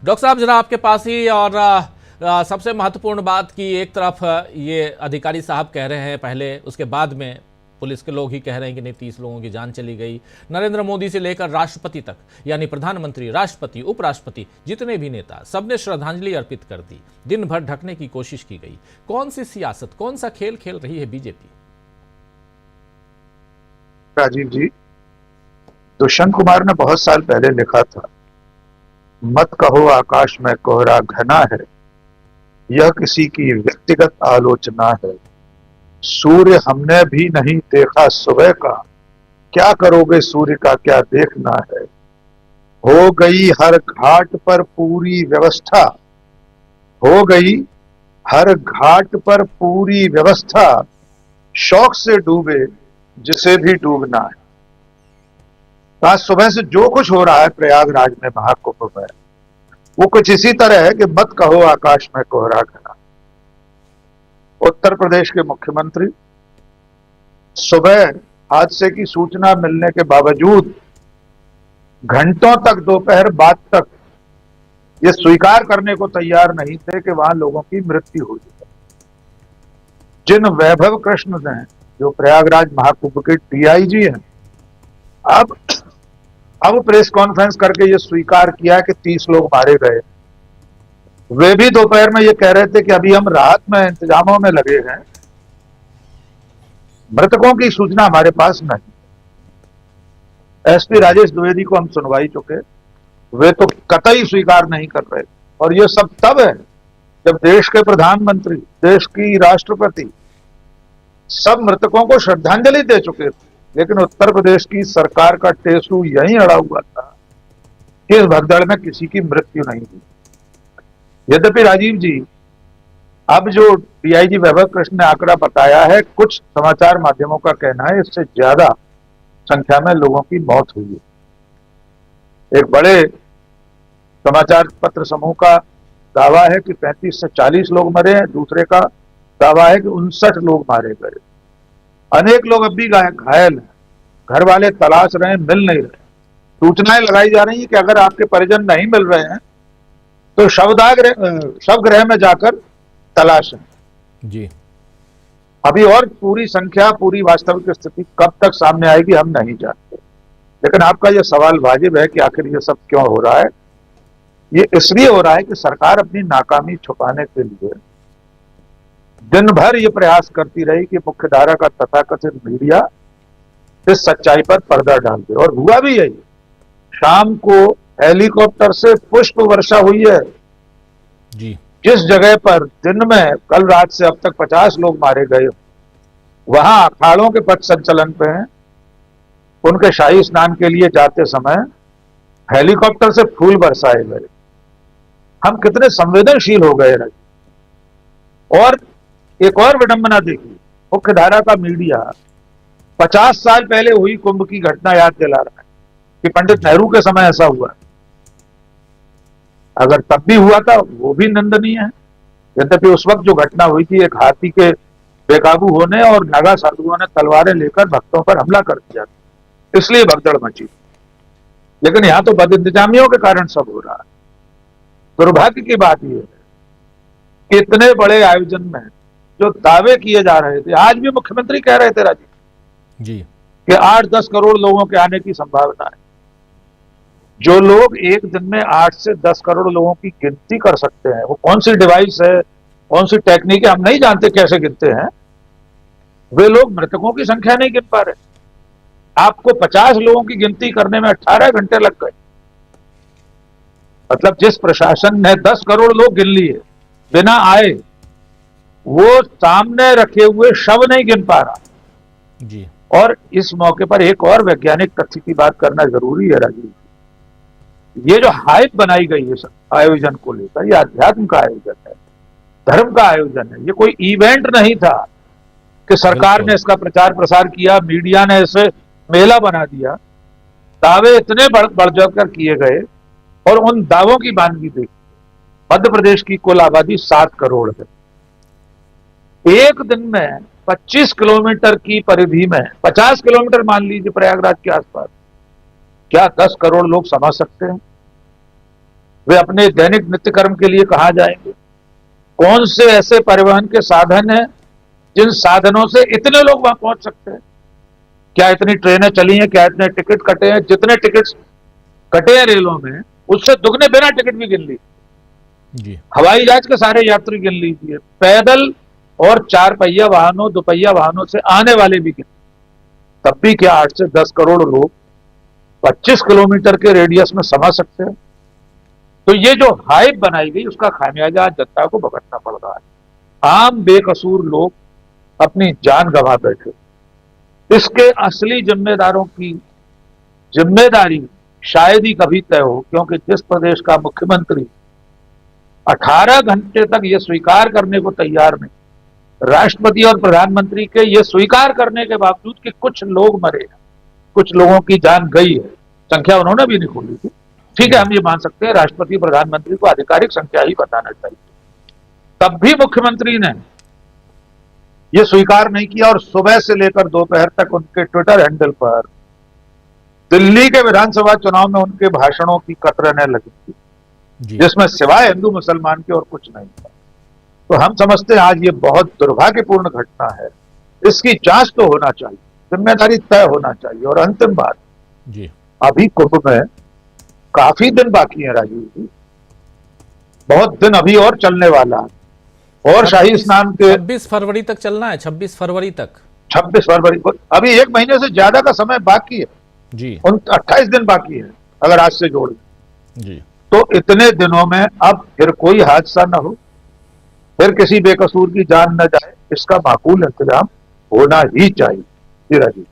Doctor साहब जरा आपके पास ही, और सबसे महत्वपूर्ण बात कि एक तरफ ये अधिकारी साहब कह रहे हैं पहले, उसके बाद में पुलिस के लोग ही कह रहे हैं कि नहीं 30 लोगों की जान चली गई। नरेंद्र मोदी से लेकर राष्ट्रपति तक, यानी प्रधानमंत्री, राष्ट्रपति, उपराष्ट्रपति, जितने भी नेता, सबने श्रद्धांजलि अर्पित कर दी। दिन भर ढकने की कोशिश की गई। कौन सी सियासत, कौन सा खेल खेल रही है बीजेपी? राजीव जी, दुष्यंत कुमार ने बहुत साल पहले लिखा था, मत कहो आकाश में कोहरा घना है, यह किसी की व्यक्तिगत आलोचना है। सूर्य हमने भी नहीं देखा सुबह का, क्या करोगे सूर्य का क्या देखना है। हो गई हर घाट पर पूरी व्यवस्था, हो गई हर घाट पर पूरी व्यवस्था, शौक से डूबे जिसे भी डूबना है। आज सुबह से जो कुछ हो रहा है प्रयागराज में महाकुंभ में, वो कुछ इसी तरह है कि मत कहो आकाश में कोहरा घना। उत्तर प्रदेश के मुख्यमंत्री सुबह हादसे की सूचना मिलने के बावजूद घंटों तक, दोपहर बाद तक ये स्वीकार करने को तैयार नहीं थे कि वहां लोगों की मृत्यु हुई है। जिन वैभव कृष्ण ने, जो प्रयागराज महाकुंभ के डीआईजी हैं, अब प्रेस कॉन्फ्रेंस करके ये स्वीकार किया कि 30 लोग मारे गए। वे भी दोपहर में ये कह रहे थे कि अभी हम राहत में इंतजामों में लगे हैं, मृतकों की सूचना हमारे पास नहीं। एसपी राजेश द्विवेदी को हम सुनवाई चुके, वे तो कतई स्वीकार नहीं कर रहे। और ये सब तब है जब देश के प्रधानमंत्री, देश की राष्ट्रपति सब मृतकों को श्रद्धांजलि दे चुके थे, लेकिन उत्तर प्रदेश की सरकार का टेसू यहीं अड़ा हुआ था कि इस भगदड़ में किसी की मृत्यु नहीं हुई। यद्यपि राजीव जी, अब जो डीआईजी वैभव कृष्ण ने आंकड़ा बताया है, कुछ समाचार माध्यमों का कहना है इससे ज्यादा संख्या में लोगों की मौत हुई है। एक बड़े समाचार पत्र समूह का दावा है कि 35 से 40 लोग मरे हैं, दूसरे का दावा है कि 59 लोग मारे गए। अनेक लोग अब भी घायल हैं, घर वाले तलाश रहे हैं, मिल नहीं रहे। सूचनाएं लगाई जा रही है कि अगर आपके परिजन नहीं मिल रहे हैं तो शवगृह में जाकर तलाशें जी। अभी और पूरी संख्या, पूरी वास्तविक स्थिति कब तक सामने आएगी हम नहीं जानते। लेकिन आपका यह सवाल वाजिब है कि आखिर ये सब क्यों हो रहा है। ये इसलिए हो रहा है कि सरकार अपनी नाकामी छुपाने के लिए दिन भर ये प्रयास करती रही कि मुख्यधारा का तथाकथित मीडिया इस सच्चाई पर पर्दा डाल दे, और हुआ भी यही। शाम को हेलीकॉप्टर से पुष्प वर्षा हुई है जी। जिस जगह पर दिन में कल रात से अब तक 50 लोग मारे गए, वहां अखाड़ों के पथ संचलन पे हैं। उनके शाही स्नान के लिए जाते समय हेलीकॉप्टर से फूल बरसाए गए। हम कितने संवेदनशील हो गए। और एक और विडंबना देखिए, मुख्यधारा का मीडिया 50 साल पहले हुई कुंभ की घटना याद दिला रहा है कि पंडित नेहरू के समय ऐसा हुआ। अगर तब भी हुआ था वो भी निंदनीय है। यद्यपि उस वक्त जो घटना हुई थी, एक हाथी के बेकाबू होने और नागा साधुओं ने तलवारें लेकर भक्तों पर हमला कर दिया, इसलिए भगदड़ मची। लेकिन यहां तो बदइंतजामियों के कारण सब हो रहा है। दुर्भाग्य की बात यह है कि इतने बड़े आयोजन में जो दावे किए जा रहे थे, आज भी मुख्यमंत्री कह रहे थे राजीव जी कि 8-10 करोड़ लोगों के आने की संभावना है। जो लोग एक दिन में 8 से 10 करोड़ लोगों की गिनती कर सकते हैं, वो कौन सी डिवाइस है, कौन सी टेक्निक है, हम नहीं जानते कैसे गिनते हैं। वे लोग मृतकों की संख्या नहीं गिन पा रहे। आपको 50 लोगों की गिनती करने में 18 घंटे लग गए। मतलब जिस प्रशासन ने 10 करोड़ लोग गिन लिए बिना आए, वो सामने रखे हुए शव नहीं गिन पा रहा जी। और इस मौके पर एक और वैज्ञानिक तथ्य की बात करना जरूरी है राजीव। ये जो हाइप बनाई गई है आयोजन को लेकर, ये अध्यात्म का आयोजन है, धर्म का आयोजन है। ये कोई इवेंट नहीं था कि सरकार ने इसका प्रचार प्रसार किया, मीडिया ने इसे मेला बना दिया। दावे इतने बढ़ चढ़कर किए गए और उन दावों की बानगी देखी। मध्य प्रदेश की कुल आबादी 7 करोड़ है। एक दिन में 25 किलोमीटर की परिधि में 50 किलोमीटर मान लीजिए प्रयागराज के आसपास, क्या 10 करोड़ लोग समा सकते हैं? वे अपने दैनिक नित्यकर्म के लिए कहाँ जाएंगे? कौन से ऐसे परिवहन के साधन हैं जिन साधनों से इतने लोग वहां पहुंच सकते हैं? क्या इतनी ट्रेनें चली हैं? क्या इतने टिकट कटे हैं? जितने टिकट कटे हैं रेलों में, उससे दुगने बिना टिकट भी गिन लीजिए जी। हवाई जहाज के सारे यात्री गिन लीजिए, पैदल और 4 पहिया वाहनों, 2 पहिया वाहनों से आने वाले भी गिन, तब भी क्या 8 से 10 करोड़ लोग 25 किलोमीटर के रेडियस में समा सकते हैं? तो ये जो हाइप बनाई गई, उसका खामियाजा आज जनता को भुगतना पड़ रहा है। आम बेकसूर लोग अपनी जान गंवा बैठे। इसके असली जिम्मेदारों की जिम्मेदारी शायद ही कभी तय हो, क्योंकि जिस प्रदेश का मुख्यमंत्री 18 घंटे तक यह स्वीकार करने को तैयार नहीं, राष्ट्रपति और प्रधानमंत्री के यह स्वीकार करने के बावजूद कि कुछ लोग मरे हैं, कुछ लोगों की जान गई है, संख्या उन्होंने भी नहीं खोली थी। ठीक है, हम ये मान सकते हैं राष्ट्रपति प्रधानमंत्री को आधिकारिक संख्या ही बताना चाहिए, तब भी मुख्यमंत्री ने यह स्वीकार नहीं किया। और सुबह से लेकर दोपहर तक उनके ट्विटर हैंडल पर दिल्ली के विधानसभा चुनाव में उनके भाषणों की कतरनें लगी थी, जिसमें सिवाय हिंदू मुसलमान के और कुछ नहीं था। तो हम समझते हैं आज ये बहुत दुर्भाग्यपूर्ण घटना है, इसकी जांच तो होना चाहिए, जिम्मेदारी तय होना चाहिए। और अंतिम बात जी, अभी कुंभ में काफी दिन बाकी है राजीव जी, बहुत दिन अभी और चलने वाला है। और शाही स्नान के 26 फरवरी तक चलना है, 26 फरवरी तक, 26 फरवरी को, अभी 1 महीने से ज्यादा का समय बाकी है जी, 28 दिन बाकी है अगर आज से जोड़ जी। तो इतने दिनों में अब फिर कोई हादसा न हो, फिर किसी बेकसूर की जान न जाए, इसका माकूल इंतजाम होना ही चाहिए। जी राजीव।